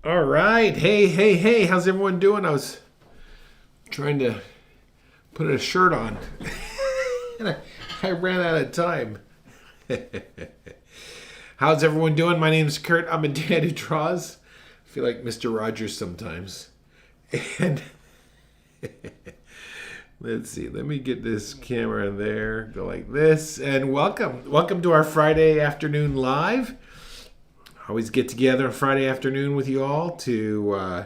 All right. Hey. How's everyone doing? I was trying to put a shirt on. and I ran out of time. How's everyone doing? My name's Kurt. I'm a dad who draws. I feel like Mr. Rogers sometimes. And let's see. Let me get this camera in there. Go like this. And welcome. Welcome to our Friday afternoon live. I always get together on Friday afternoon with you all to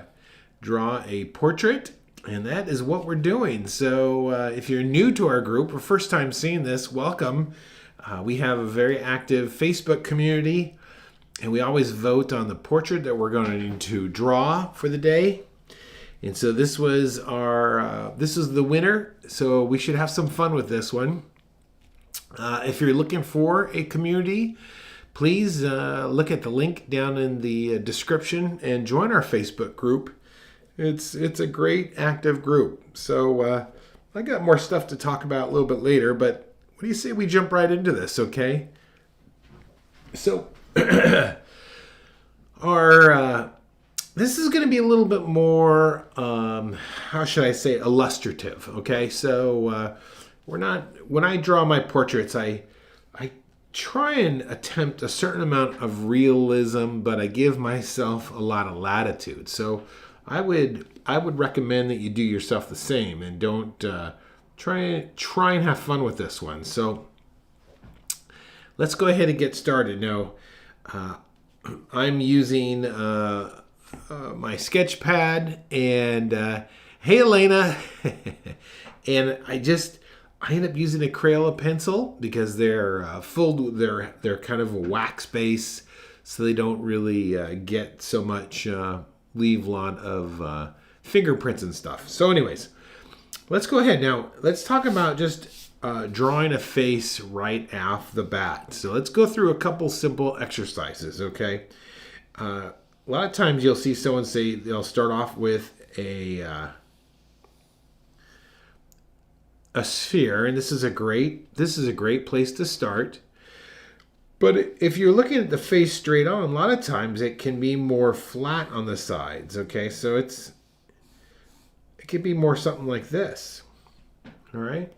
draw a portrait. And that is what we're doing. So if you're new to our group or first time seeing this, welcome. We have a very active Facebook community. And we always vote on the portrait that we're going to draw for the day. And so this was this is the winner. So we should have some fun with this one. If you're looking for a community, please look at the link down in the description and join our Facebook group. It's a great active group. So I got more stuff to talk about a little bit later, but what do you say we jump right into this, okay? So our this is going to be a little bit more, how should I say, illustrative, okay? So when I draw my portraits, I try and attempt a certain amount of realism, but I give myself a lot of latitude. So I would recommend that you do yourself the same and don't try and have fun with this one. So let's go ahead and get started. Now I'm using my sketch pad and hey Elena, and I end up using a Crayola pencil because they're they're kind of a wax base, so they don't really get so much leave lot of fingerprints and stuff. So anyways, let's go ahead now. Let's talk about just drawing a face right off the bat. So let's go through a couple simple exercises, okay? A lot of times you'll see someone say they'll start off with a sphere, and this is a great place to start. But if you're looking at the face straight on, a lot of times it can be more flat on the sides, okay? So it could be more something like this. All right?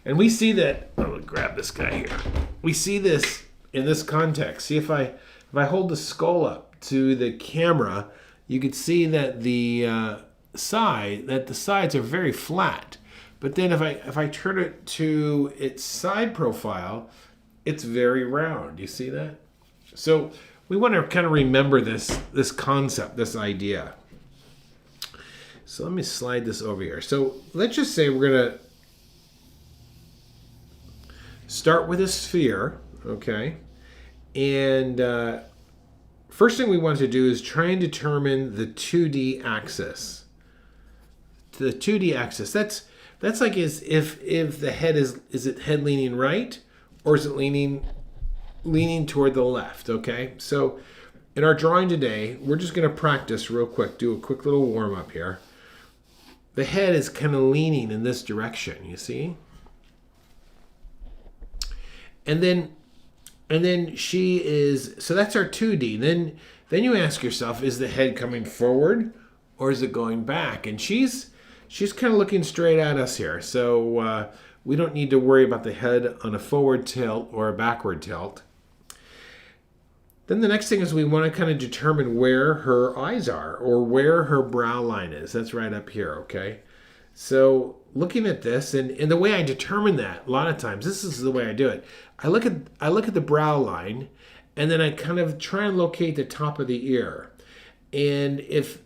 And we see that, I'm going to grab this guy here. We see this in this context. See, if I hold the skull up to the camera, you could see that the sides are very flat. But then if I turn it to its side profile, it's very round. You see that? So we want to kind of remember this concept, this idea. So let me slide this over here. So let's just say we're going to start with a sphere, okay? And first thing we want to do is try and determine the 2D axis. The 2D axis, that's like as if the head is it head leaning right or is it leaning toward the left, okay? So in our drawing today, we're just going to practice real quick, do a quick little warm up here. The head is kind of leaning in this direction, you see? And then she is, so that's our 2D. Then you ask yourself, is the head coming forward or is it going back? And she's kind of looking straight at us here. So we don't need to worry about the head on a forward tilt or a backward tilt. Then the next thing is we want to kind of determine where her eyes are or where her brow line is. That's right up here, okay? So looking at this, and the way I determine that, a lot of times, this is the way I do it. I look at the brow line, and then I kind of try and locate the top of the ear. And if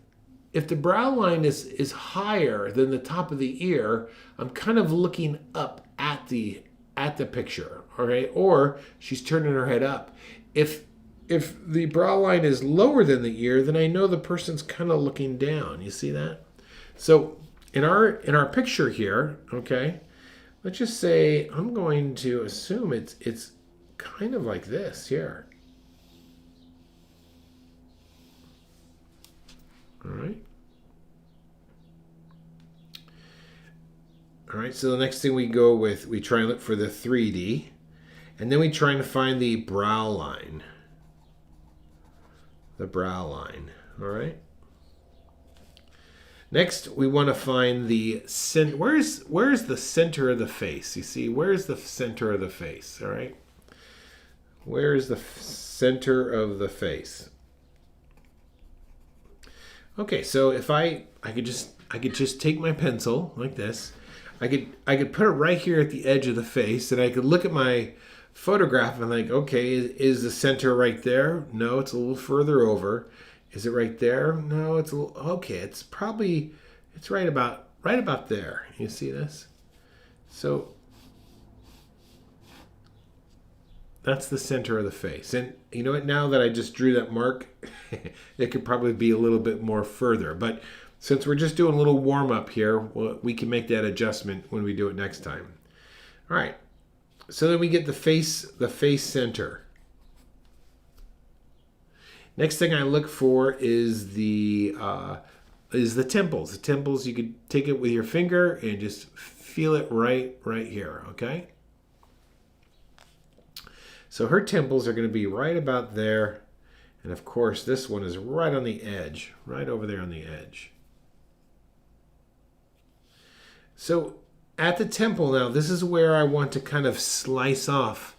the brow line is higher than the top of the ear, I'm kind of looking up at the picture, all right? Or she's turning her head up. If the brow line is lower than the ear, then I know the person's kind of looking down. You see that? So in our picture here, okay, let's just say I'm going to assume it's kind of like this here. All right. All right, so the next thing we try and look for the 3D, and then we try and find the brow line. The brow line, all right? Next, we want to find the where's the center of the face? You see, where's the center of the face? All right, where's the center of the face? Okay, so if I could just take my pencil like this, I could put it right here at the edge of the face, and I could look at my photograph and think, okay, is the center right there? No, it's a little further over. Is it right there? No, it's a little, okay. It's right about there. You see this? So that's the center of the face. And you know what? Now that I just drew that mark, it could probably be a little bit more further. But since we're just doing a little warm up here, we can make that adjustment when we do it next time. All right. So then we get the face center. Next thing I look for is the temples. The temples, you could take it with your finger and just feel it right here, okay? So her temples are going to be right about there. And of course, this one is right on the edge, right over there on the edge. So at the temple now, this is where I want to kind of slice off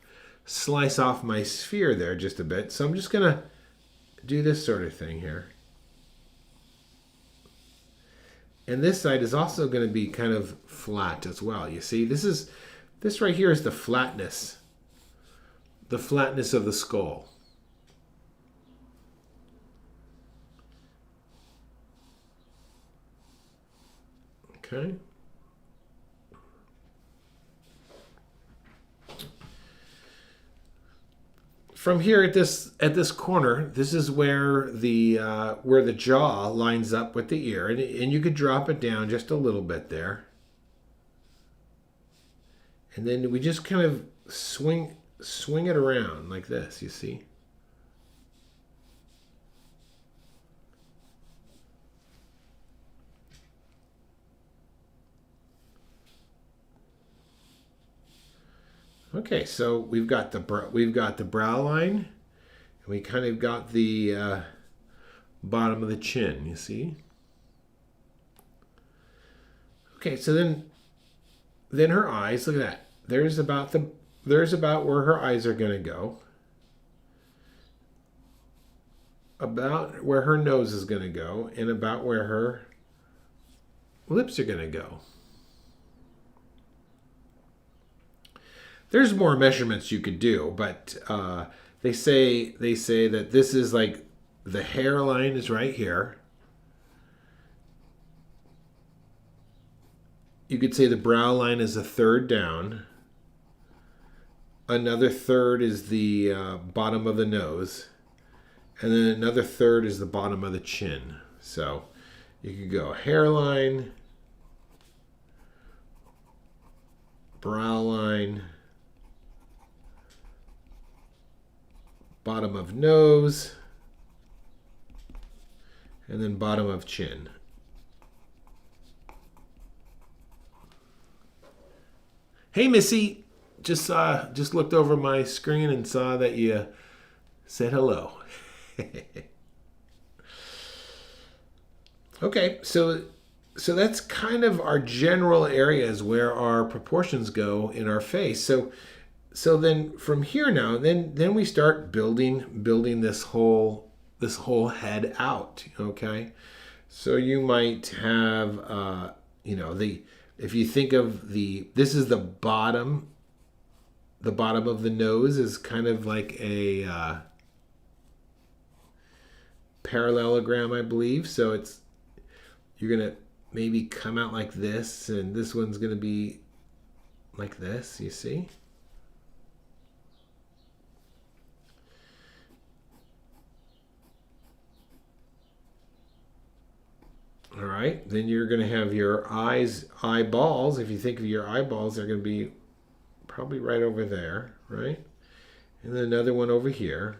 my sphere there just a bit. So I'm just going to do this sort of thing here. And this side is also going to be kind of flat as well. You see, this right here is the flatness of the skull. Okay. From here at this corner, this is where the jaw lines up with the ear, and you could drop it down just a little bit there, and then we just kind of swing it around like this. You see? Okay, so we've got the brow line, and we kind of got the bottom of the chin. You see? Okay, so then her eyes. Look at that. There's about where her eyes are going to go. About where her nose is going to go, and about where her lips are going to go. There's more measurements you could do, but they say that this is like the hairline is right here. You could say the brow line is a third down. Another third is the bottom of the nose, and then another third is the bottom of the chin. So you could go hairline, brow line, bottom of nose, and then bottom of chin. Hey, Missy, just looked over my screen and saw that you said hello. Okay, so that's kind of our general areas where our proportions go in our face. So then from here now, then we start building this whole head out. Okay, so you might have if you think of this is the bottom of the nose is kind of like a parallelogram, I believe. So you're gonna maybe come out like this, and this one's gonna be like this. You see? All right, then you're going to have your eyeballs. If you think of your eyeballs, they're going to be probably right over there, right? And then another one over here.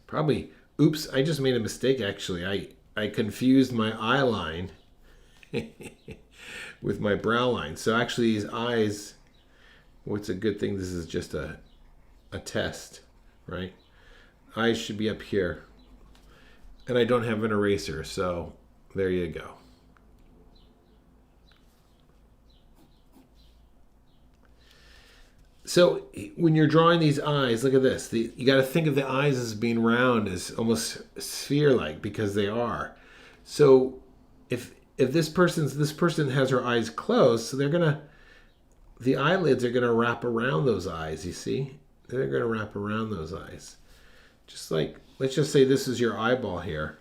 Probably, oops, I just made a mistake actually. I confused my eye line with my brow line. So actually these eyes, what's a good thing, this is just a test, right? eyes should be up here. And I don't have an eraser, so there you go. So when you're drawing these eyes, look at this. You got to think of the eyes as being round, as almost sphere-like, because they are. So if this person has her eyes closed, so the eyelids are gonna wrap around those eyes. You see, they're gonna wrap around those eyes. Just like, let's just say this is your eyeball here.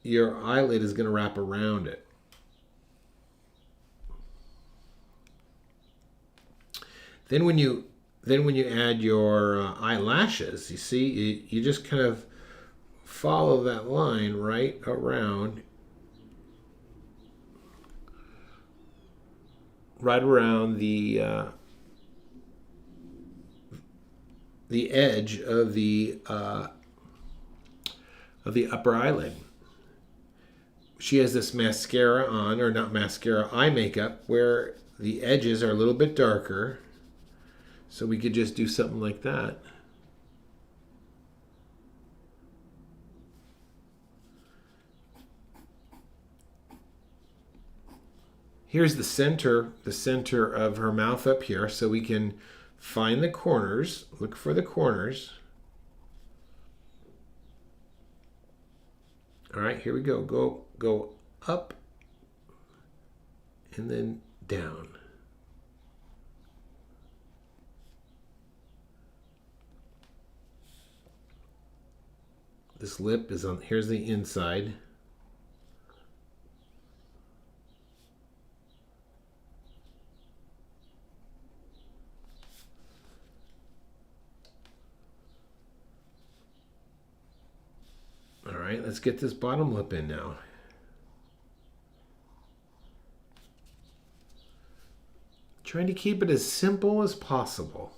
Your eyelid is gonna wrap around it. Then when you add your eyelashes, you see, you just kind of follow that line right around the edge of the upper eyelid. She has this mascara on, or not mascara, eye makeup, where the edges are a little bit darker. So we could just do something like that. Here's the center of her mouth up here, so we can find the corners, look for the corners. All right, here we go. Go up and then down. This lip is on, here's the inside. All right, let's get this bottom lip in now. Trying to keep it as simple as possible.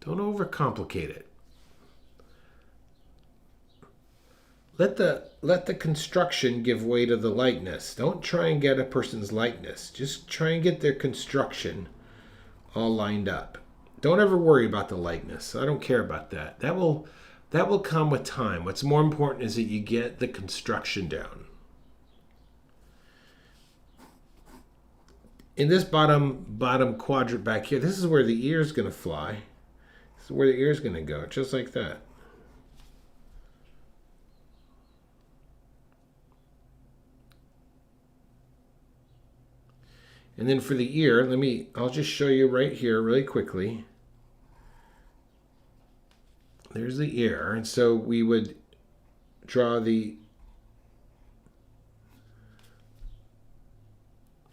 Don't overcomplicate it. Let the construction give way to the likeness. Don't try and get a person's likeness. Just try and get their construction all lined up. Don't ever worry about the likeness. I don't care about that. That will come with time. What's more important is that you get the construction down. In this bottom quadrant back here, this is where the ear is going to fly. This is where the ear is going to go, just like that. And then for the ear, I'll just show you right here really quickly. There's the ear. And so we would draw the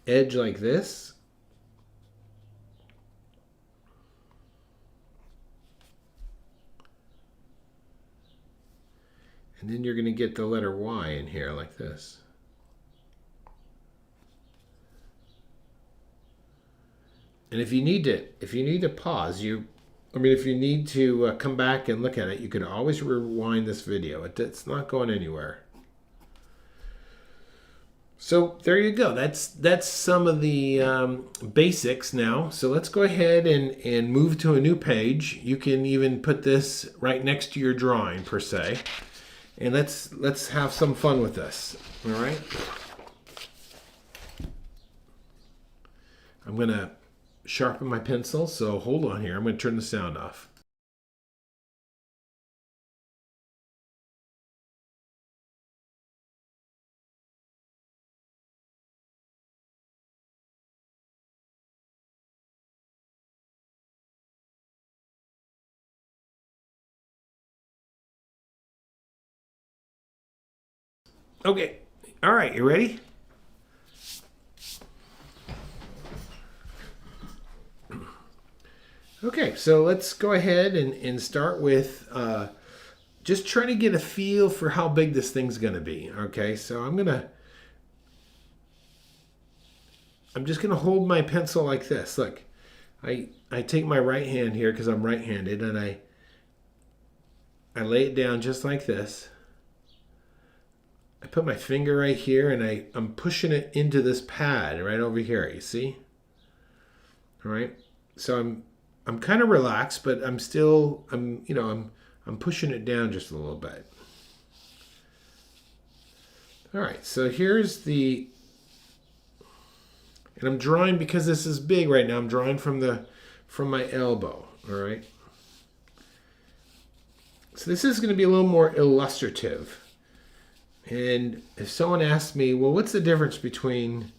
edge like this. And then you're going to get the letter Y in here like this. And if you need to pause, if you need to come back and look at it, you can always rewind this video. It's not going anywhere. So there you go. That's some of the basics now. So let's go ahead and move to a new page. You can even put this right next to your drawing per se. And let's have some fun with this. All right. I'm going to sharpen my pencil, so hold on here. I'm going to turn the sound off. Okay. All right, you ready? Okay, so let's go ahead and start with just trying to get a feel for how big this thing's going to be. Okay, so I'm just going to hold my pencil like this. Look, I take my right hand here because I'm right-handed, and I lay it down just like this. I put my finger right here, and I'm pushing it into this pad right over here, you see? All right, so I'm kind of relaxed, but I'm still, I'm pushing it down just a little bit. All right, so here's the, and I'm drawing because this is big right now. I'm drawing from my elbow. All right. So this is going to be a little more illustrative. And if someone asks me, well, what's the difference between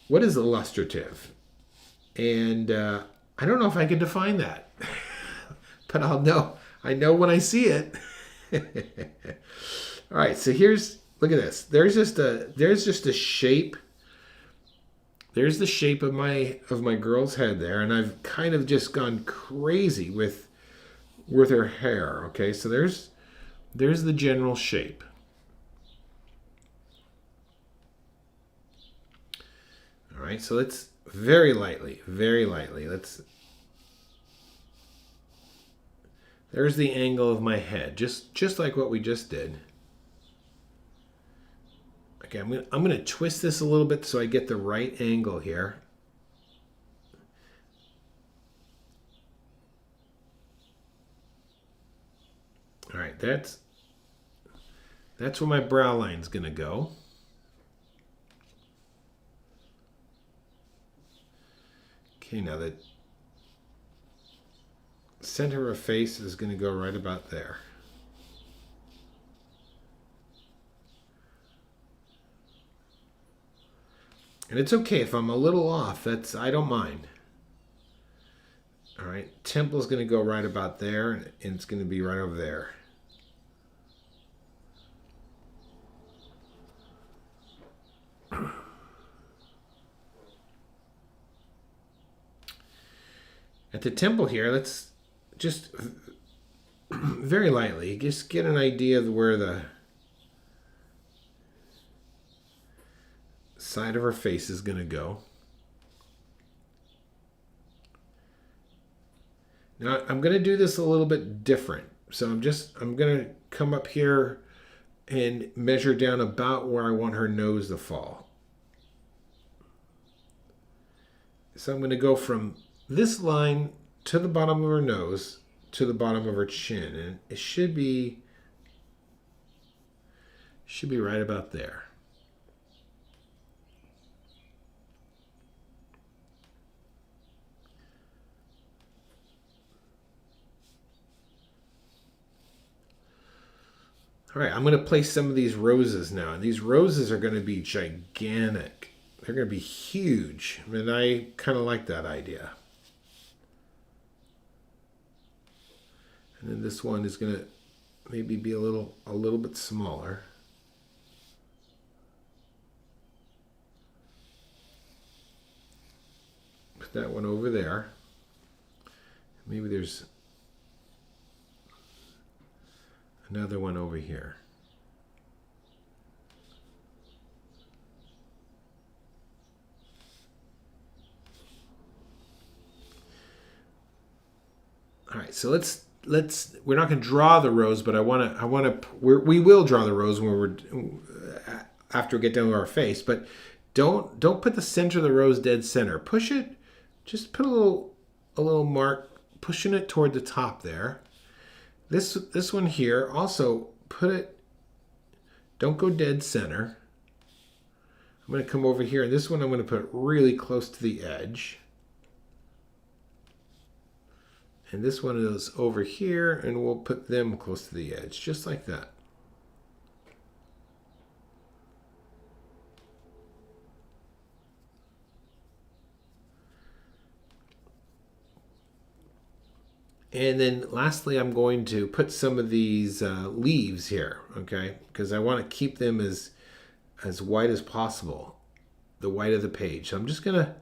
what is illustrative? And I don't know if I can define that, but I'll know. I know when I see it. All right, so look at this. There's just a shape. There's the shape of my girl's head there, and I've kind of just gone crazy with her hair. Okay, so there's the general shape. All right, so let's very lightly. There's the angle of my head, just like what we just did. Okay, I'm gonna twist this a little bit so I get the right angle here. All right, that's where my brow line's gonna go. Okay, now the center of her face is gonna go right about there. And it's okay if I'm a little off. I don't mind. All right, temple's going to go right about there, and it's going to be right over there. At the temple here, let's just very lightly just get an idea of where the side of her face is going to go. Now I'm going to do this a little bit different. So I'm going to come up here and measure down about where I want her nose to fall. So I'm going to go from this line to the bottom of her nose to the bottom of her chin, and it should be right about there. All right, I'm going to place some of these roses now. And these roses are going to be gigantic. They're going to be huge. And I kind of like that idea. And then this one is going to maybe be a little bit smaller. Put that one over there. Maybe there's another one over here. All right, so let's we're not going to draw the rose, but we will draw the rose when we're after we get done with our face, but don't put the center of the rose dead center. Push it, just put a little mark pushing it toward the top there. This one here, also put it, don't go dead center. I'm going to come over here, and this one I'm going to put really close to the edge. And this one is over here, and we'll put them close to the edge, just like that. And then lastly, I'm going to put some of these leaves here, okay? Because I want to keep them as white as possible, the white of the page. So I'm just going to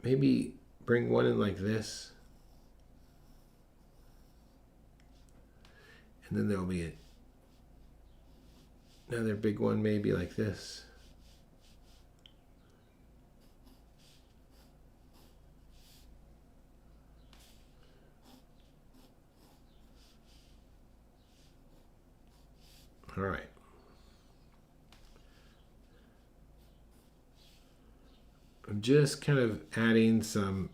maybe bring one in like this. And then there'll be another big one maybe like this. All right. I'm just kind of adding some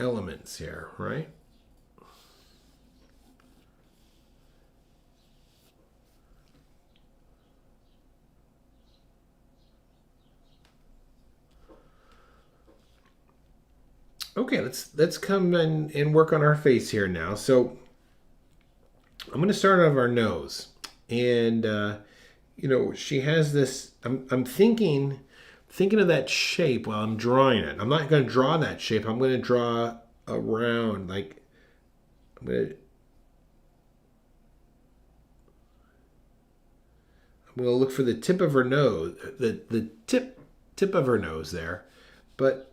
elements here, right? Okay, let's come and work on our face here now. So I'm going to start out of our nose, and you know, she has this. I'm thinking of that shape while I'm drawing it. I'm not going to draw that shape. I'm going to draw around, like I'm going to look for the tip of her nose, the tip of her nose there, but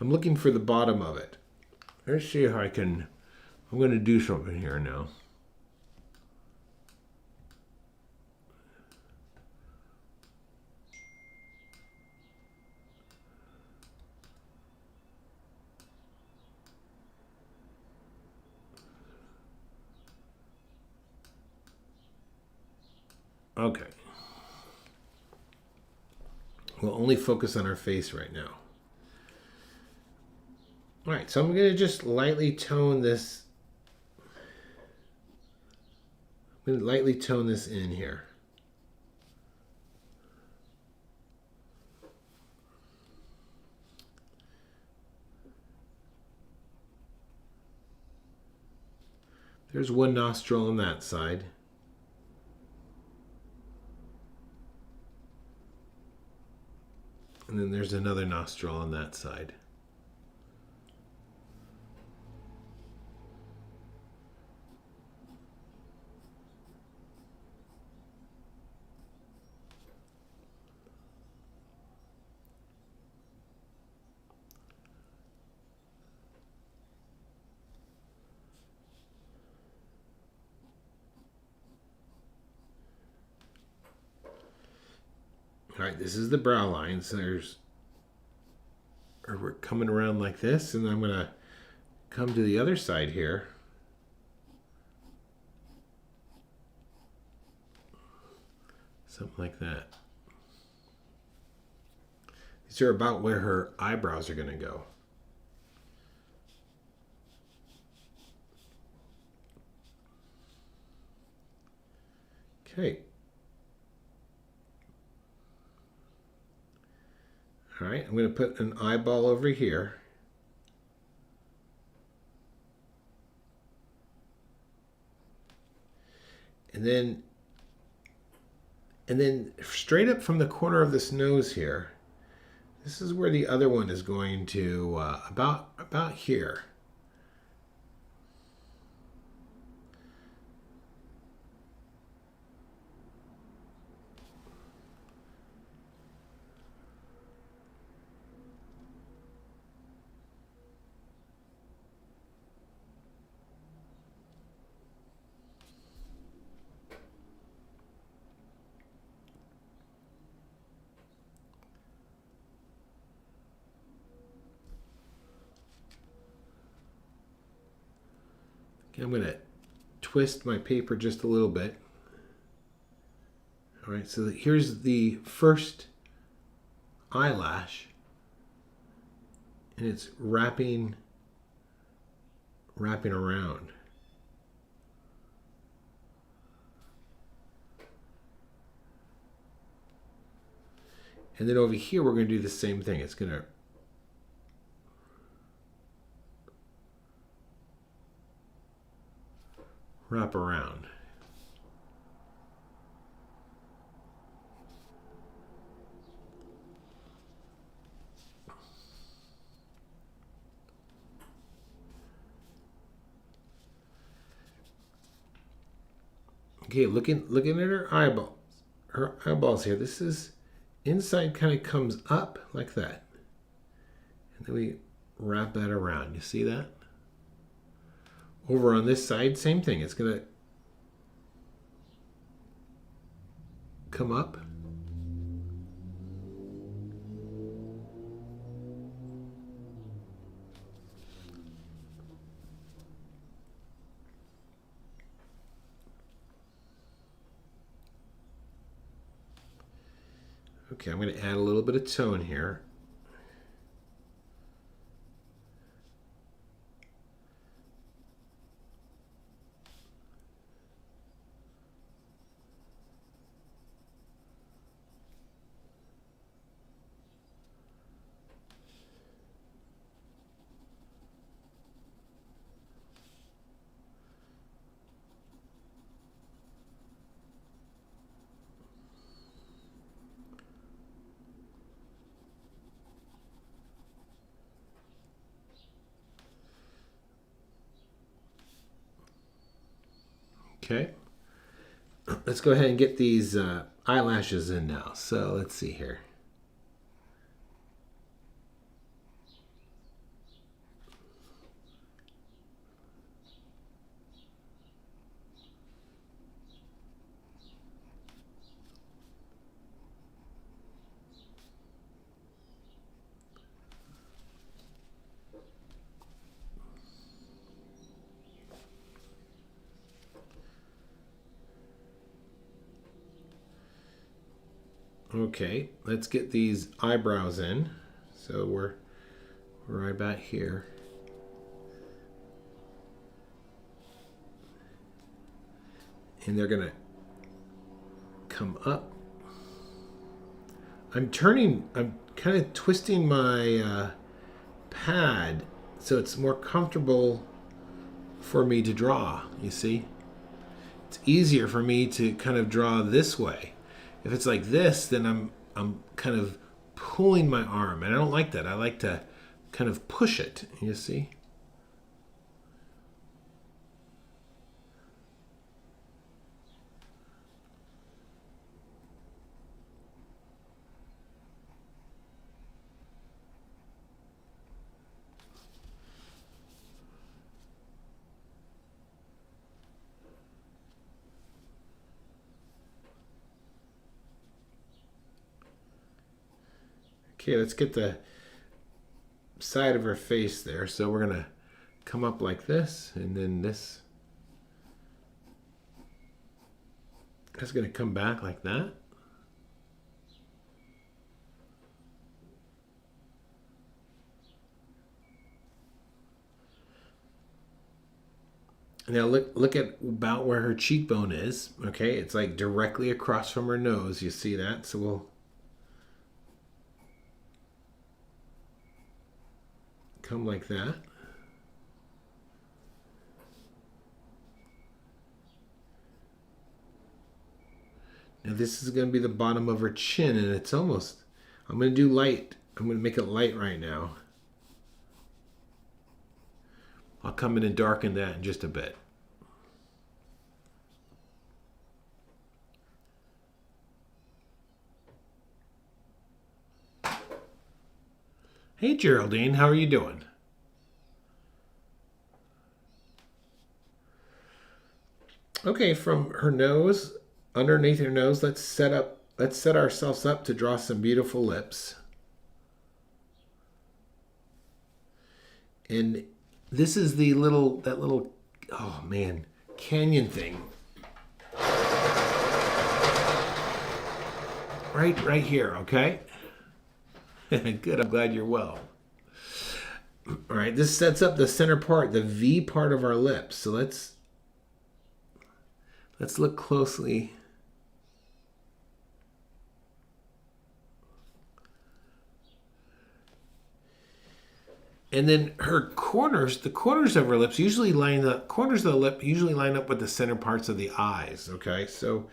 I'm looking for the bottom of it. Let's see how I can. I'm going to do something here now. Okay. We'll only focus on our face right now. All right, so I'm going to just lightly tone this. I'm going to lightly tone this in here. There's one nostril on that side. And then there's another nostril on that side. All right, this is the brow line. So we're coming around like this, and I'm going to come to the other side here. Something like that. These are about where her eyebrows are going to go. Okay. All right, I'm going to put an eyeball over here. And then straight up from the corner of this nose here, this is where the other one is going to, about here. I'm going to twist my paper just a little bit. All right, so here's the first eyelash, and it's wrapping around. And then over here, we're going to do the same thing. It's going to wrap around. Okay, looking at her eyeballs. Her eyeballs here. This is inside kind of comes up like that. And then we wrap that around. You see that? Over on this side, same thing. It's going to come up. Okay, I'm going to add a little bit of tone here. Okay, let's go ahead and get these eyelashes in now. So let's see here. Okay, let's get these eyebrows in. So we're right about here. And they're gonna come up. I'm kind of twisting my pad so it's more comfortable for me to draw, you see? It's easier for me to kind of draw this way. If it's like this, then I'm kind of pulling my arm, and I don't like that. I like to kind of push it, you see? Okay, let's get the side of her face there. So we're gonna come up like this, and then this. That's gonna come back like that. Now look at about where her cheekbone is. Okay, it's like directly across from her nose. You see that? So we'll come like that. Now this is going to be the bottom of her chin, and it's almost, I'm going to do light. I'm going to make it light right now. I'll come in and darken that in just a bit. Hey Geraldine, how are you doing? Okay, from her nose, underneath her nose, let's set ourselves up to draw some beautiful lips. And this is that little, oh man, canyon thing. Right here, okay? Good, I'm glad you're well. All right, this sets up the center part, the V part of our lips. So let's look closely. And then her corners, the corners of her lips usually line up, corners of the lip usually line up with the center parts of the eyes, okay? So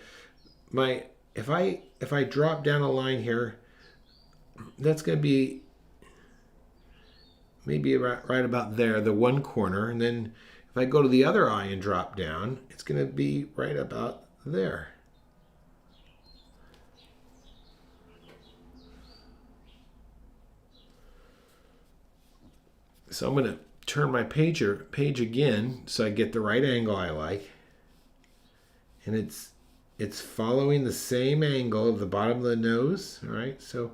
if I drop down a line here, that's going to be maybe right about there, the one corner. And then if I go to the other eye and drop down, it's going to be right about there. So I'm going to turn my page again so I get the right angle I like. And it's following the same angle of the bottom of the nose, all right? So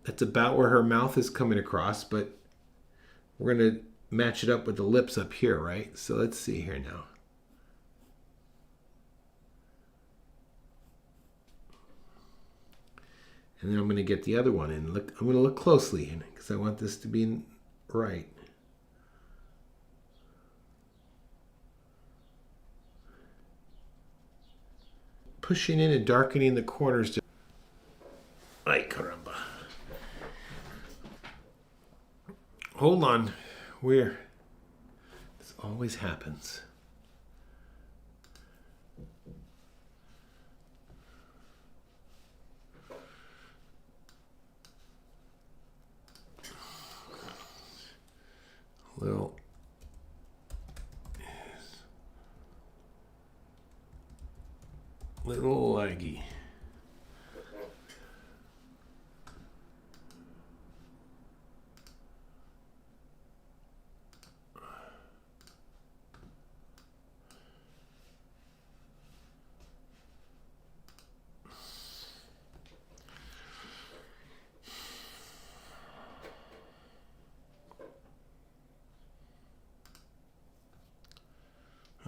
that's about where her mouth is coming across, but we're going to match it up with the lips up here, right? So let's see here now. And then I'm going to get the other one and look. I'm going to look closely because I want this to be right. Pushing in and darkening the corners. Ay, caramba. Hold on. Where? This always happens. Little laggy.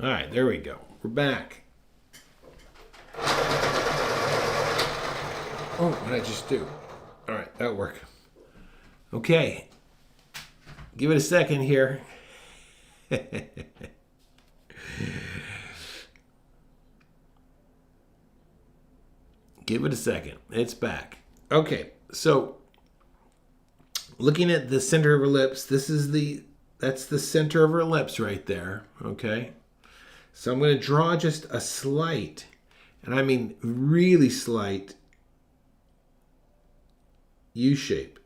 All right, there we go. We're back. Oh, what did I just do? All right, that'll work. Okay. Give it a second here. Give it a second. It's back. Okay, so looking at the center of her lips, that's the center of her lips right there. Okay. So I'm going to draw just a slight, and I mean really slight, U shape.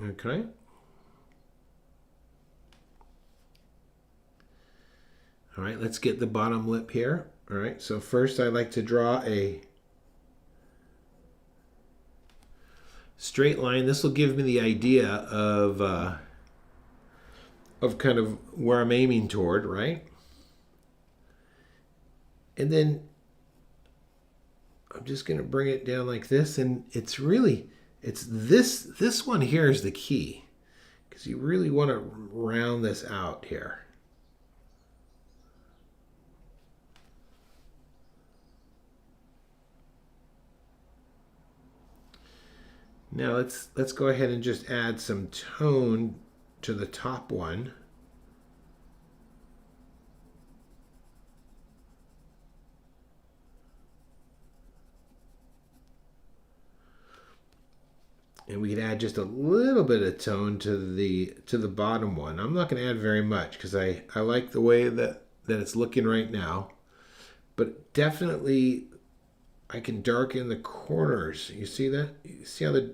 Okay. All right, let's get the bottom lip here. All right, so first I like to draw a straight line. This will give me the idea of kind of where I'm aiming toward, right? And then I'm just going to bring it down like this, and it's this one here is the key, because you really want to round this out here. Now let's go ahead and just add some tone to the top one. And we can add just a little bit of tone to the bottom one. I'm not going to add very much because I like the way that it's looking right now. But definitely I can darken the corners. You see that? You see how the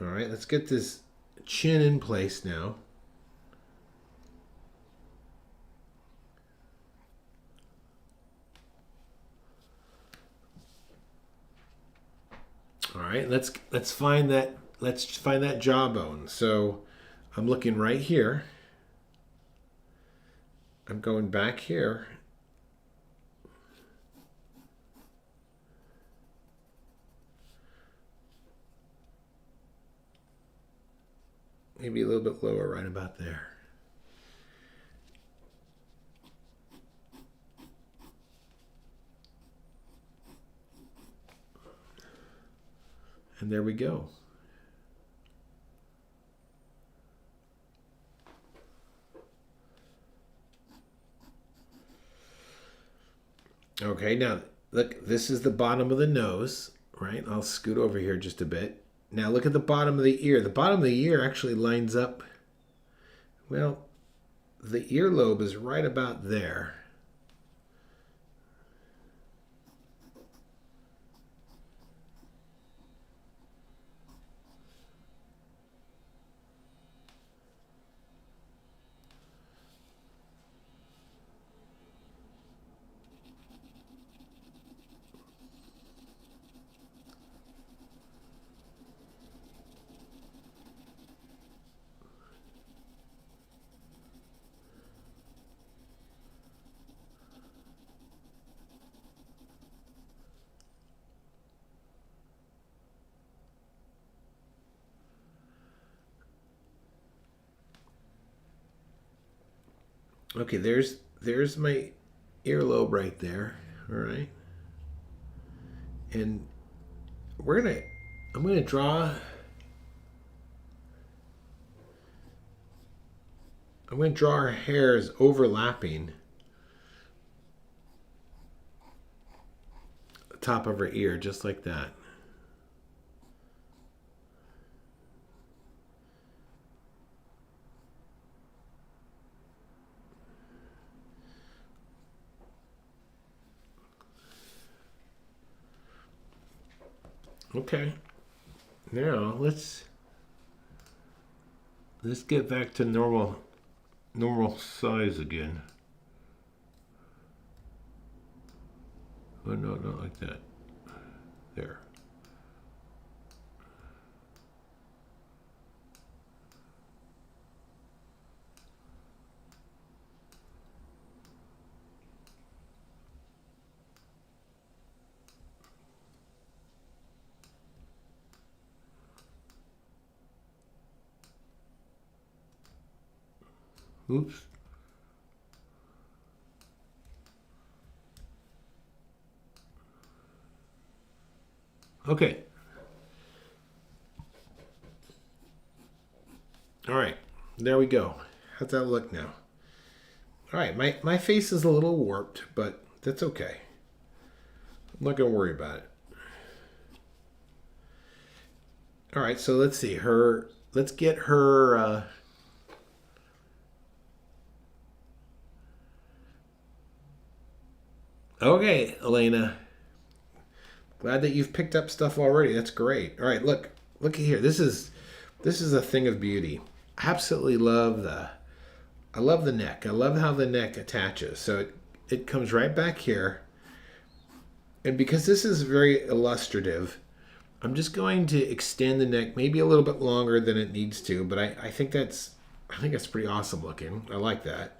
All right, let's get this chin in place now. All right, let's find that jawbone. So I'm looking right here. I'm going back here. Maybe a little bit lower, right about there. And there we go. Okay, now look, this is the bottom of the nose, right? I'll scoot over here just a bit. Now look at the bottom of the ear. The bottom of the ear actually lines up, well, the earlobe is right about there. Okay, there's my earlobe right there. All right. And I'm gonna draw. I'm gonna draw our hairs overlapping the top of her ear, just like that. Okay. Now let's get back to normal size again. Oh no, not like that. There. Oops. Okay. All right. There we go. How's that look now? All right. My face is a little warped, but that's okay. I'm not gonna worry about it. All right. So let's see her. Let's get her. Okay, Elena. Glad that you've picked up stuff already. That's great. All right, look here. This is a thing of beauty. Absolutely love I love the neck. I love how the neck attaches. So it comes right back here. And because this is very illustrative, I'm just going to extend the neck maybe a little bit longer than it needs to, but I think that's pretty awesome looking. I like that.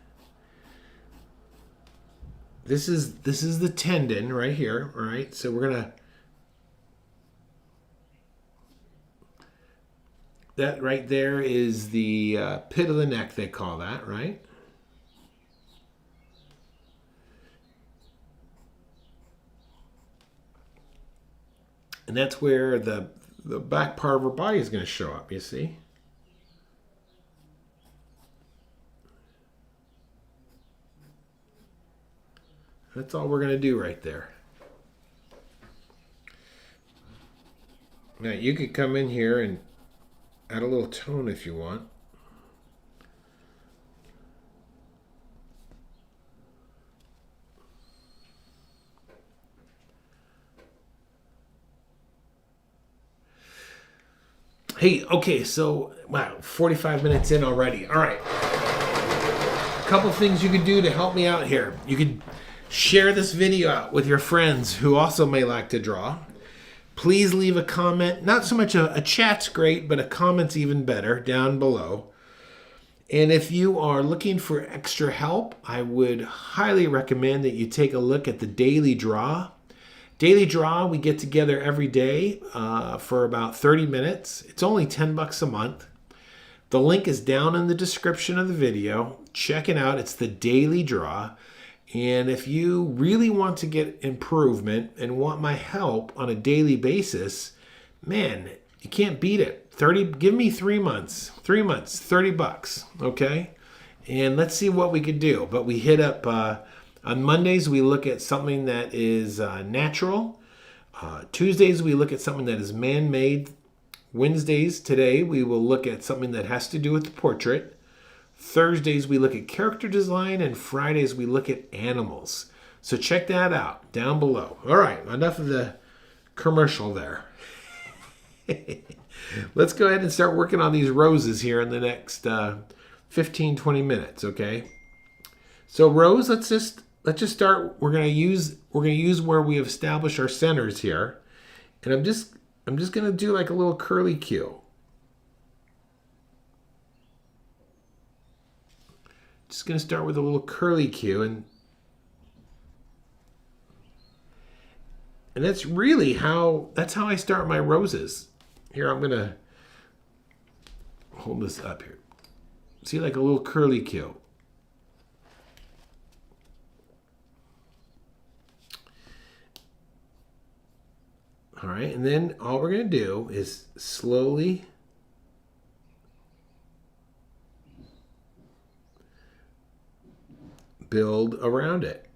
This is the tendon right here, all right? So we're gonna that right there is the pit of the neck, they call that, right? And that's where the back part of her body is going to show up, you see? That's all we're going to do right there. Now, you could come in here and add a little tone if you want. Hey, okay, so wow, 45 minutes in already. All right. A couple things you could do to help me out here. You could share this video out with your friends who also may like to draw. Please leave a comment. Not so much a chat's great, but a comment's even better down below. And if you are looking for extra help, I would highly recommend that you take a look at the Daily Draw. Daily Draw, we get together every day for about 30 minutes. It's only $10 a month. The link is down in the description of the video. Check it out. It's the Daily Draw. And if you really want to get improvement and want my help on a daily basis, man, you can't beat it. Give me 3 months. 3 months, $30, okay? And let's see what we could do. But we hit up on Mondays, we look at something that is natural. Tuesdays, we look at something that is man-made. Wednesdays, today, we will look at something that has to do with the portrait. Thursdays, we look at character design. And Fridays, we look at animals. So check that out down below. All right, enough of the commercial there. Let's go ahead and start working on these roses here in the next 15, 20 minutes, okay? So rose, let's just start. We're gonna use where we have established our centers here, and I'm just gonna do like a little curly Q. Just gonna start with a little curly Q, and that's really how I start my roses. Here, I'm gonna hold this up here. See, like a little curly Q. All right, and then all we're going to do is slowly build around it.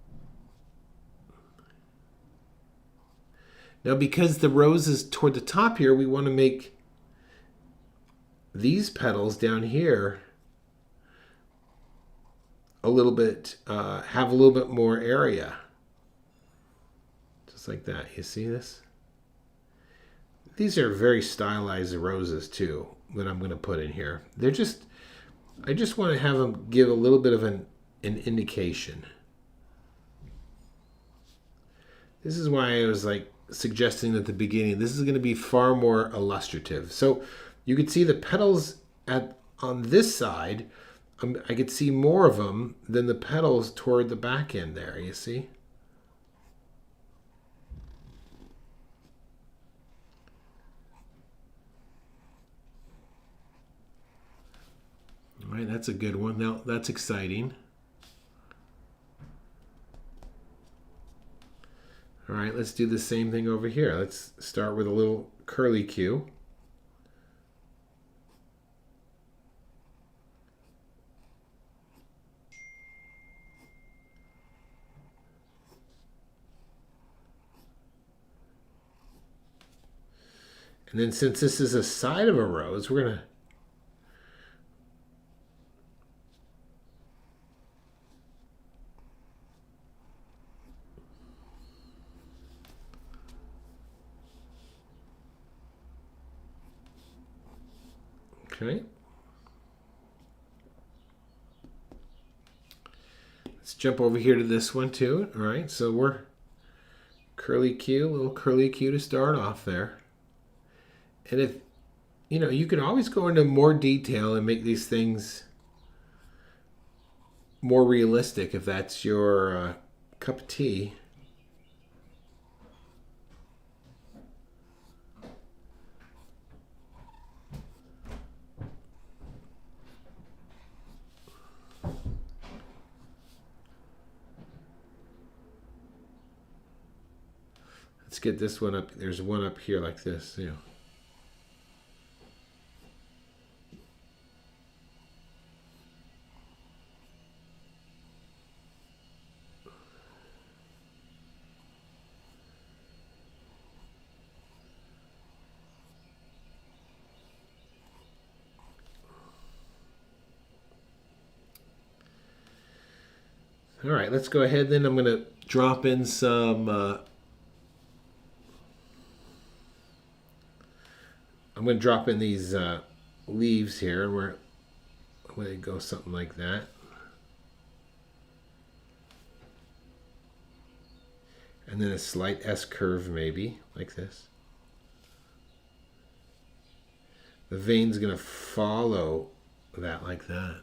Now, because the rose is toward the top here, we want to make these petals down here a little bit, have a little bit more area. Just like that. You see this? These are very stylized roses too that I'm going to put in here. They're just, I just want to have them give a little bit of an indication. This is why I was like suggesting at the beginning, this is going to be far more illustrative. So you could see the petals on this side, I could see more of them than the petals toward the back end there, you see? All right, that's a good one. Now, that's exciting. All right, let's do the same thing over here. Let's start with a little curly Q. And then since this is a side of a rose, we're going to okay. Let's jump over here to this one too. All right, so we're curly Q, little curly Q to start off there. And if, you know, you can always go into more detail and make these things more realistic if that's your cup of tea. Let's get this one up. There's one up here like this, you know. All right, let's go ahead then. I'm going to drop in some, I'm going to drop in these leaves here, and we're going to go something like that. And then a slight S curve maybe, like this. The vein's going to follow that like that.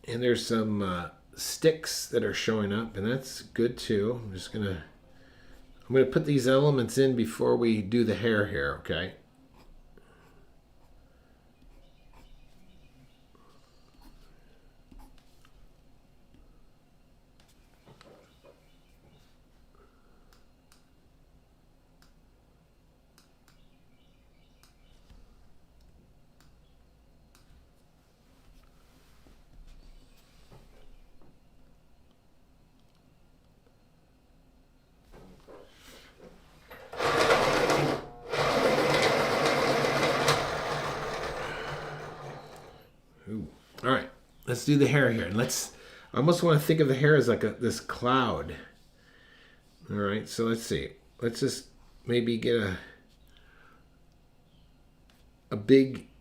And there's some sticks that are showing up, and that's good too. I'm gonna put these elements in before we do the hair here, okay? Ooh. All right, let's do the hair here. And I almost want to think of the hair as like this cloud. All right, so let's see. Let's just maybe get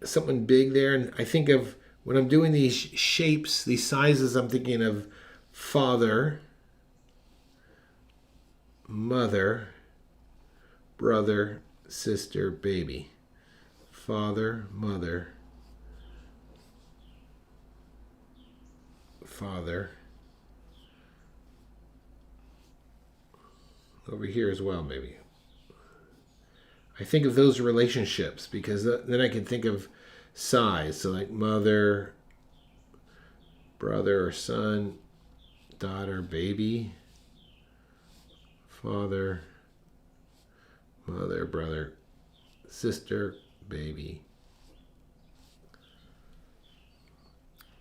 something big there. And I think of, when I'm doing these shapes, these sizes, I'm thinking of father, mother, brother, sister, baby. Father, mother, father. Over here as well, maybe. I think of those relationships because then I can think of size. So like mother, brother or son, daughter, baby, father, mother, brother, sister, baby.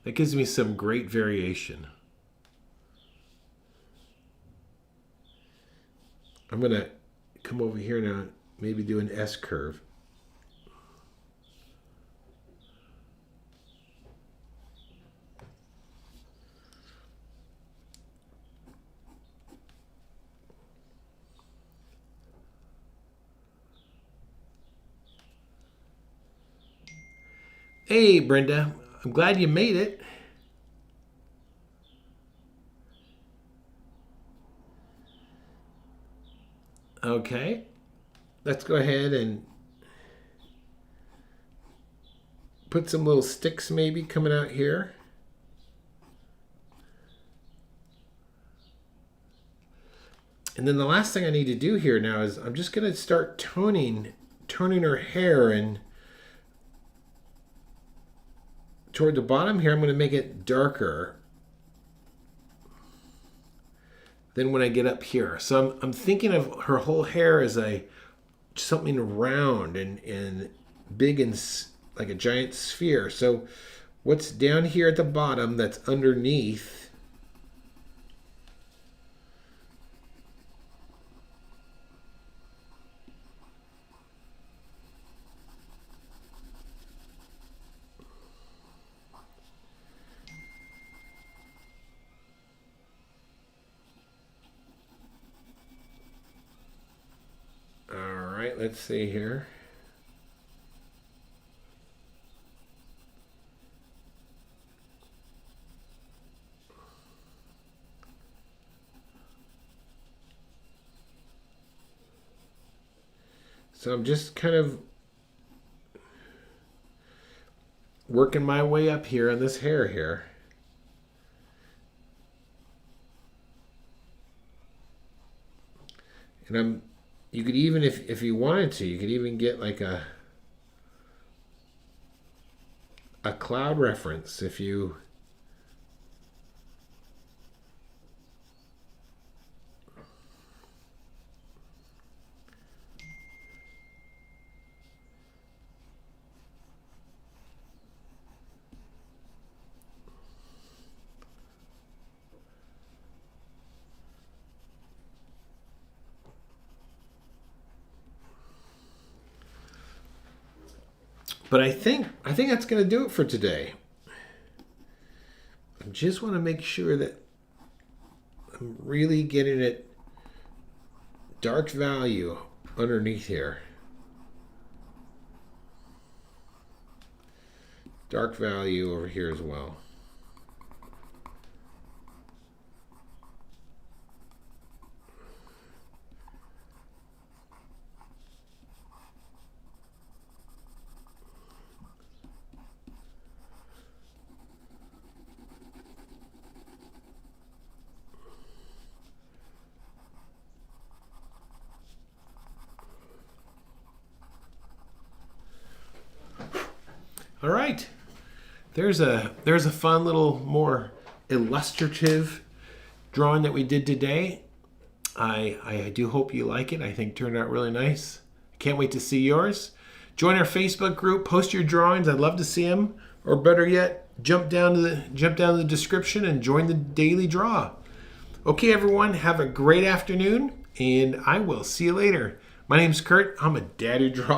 That gives me some great variation. I'm going to come over here now, maybe do an S curve. Hey, Brenda, I'm glad you made it. Okay, let's go ahead and put some little sticks maybe coming out here. And then the last thing I need to do here now is I'm just going to start toning her hair, and toward the bottom here I'm going to make it darker than when I get up here. So I'm thinking of her whole hair as something round and big and like a giant sphere. So what's down here at the bottom that's underneath, let's see here. So I'm just kind of working my way up here on this hair here. And you could even, if you wanted to, you could even get like a cloud reference if you But I think that's going to do it for today. I just want to make sure that I'm really getting it dark value underneath here. Dark value over here as well. All right, there's a fun little more illustrative drawing that we did today. I do hope you like it. I think it turned out really nice. Can't wait to see yours. Join our Facebook group. Post your drawings. I'd love to see them. Or better yet, jump down to the description and join the daily draw. Okay, everyone, have a great afternoon, and I will see you later. My name's Kurt. I'm a dad who draws.